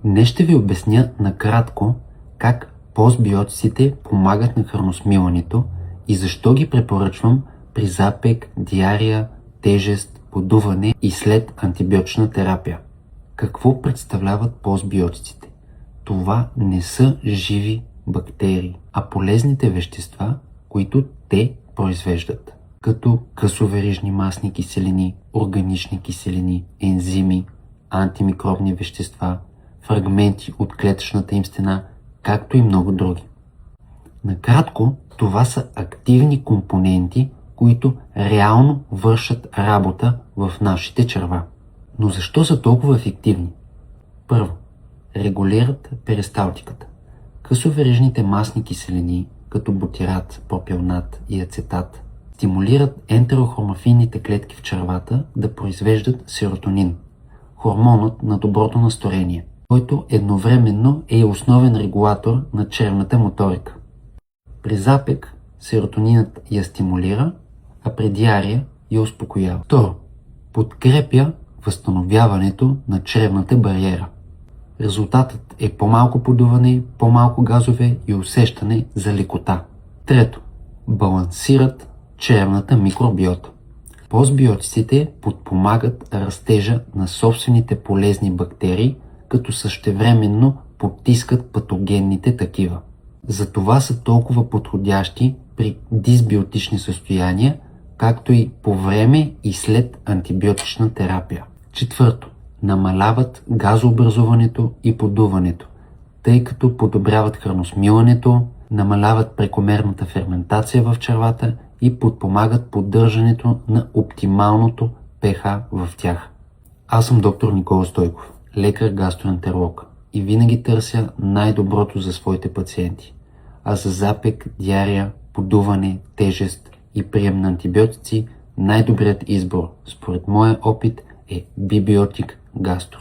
Днес ще ви обясня накратко как постбиотиците помагат на храносмилането и защо ги препоръчвам при запек, диария, тежест, подуване и след антибиотична терапия. Какво представляват постбиотиците? Това не са живи бактерии, а полезните вещества, които те произвеждат, като късоверижни масни киселини, органични киселини, ензими, антимикробни вещества, фрагменти от клетъчната им стена, както и много други. Накратко, това са активни компоненти, които реално вършат работа в нашите черва. Но защо са толкова ефективни? Първо, регулират перисталтиката. Късоверижните масни киселини, като бутират, пропионат и ацетат, стимулират ентерохромофинните клетки в червата да произвеждат серотонин, хормонът на доброто настроение, който едновременно е основен регулатор на червната моторика. При запек серотонинът я стимулира, а при диария я успокоява. Второ, подкрепя възстановяването на чревната бариера. Резултатът е по-малко подуване, по-малко газове и усещане за лекота. Трето, балансират чревната микробиота. Постбиотиците подпомагат растежа на собствените полезни бактерии, като същевременно потискат патогенните такива. Затова са толкова подходящи при дисбиотични състояния, както и по време и след антибиотична терапия. Четвърто, намаляват газообразуването и подуването, тъй като подобряват храносмилането, намаляват прекомерната ферментация в червата и подпомагат поддържането на оптималното pH в тях. Аз съм доктор Никола Стойков, лекар-гастроентеролог и винаги търся най-доброто за своите пациенти. А за запек, диария, подуване, тежест и прием на антибиотици най-добрият избор, според моя опит, е Бибиотик Гастро.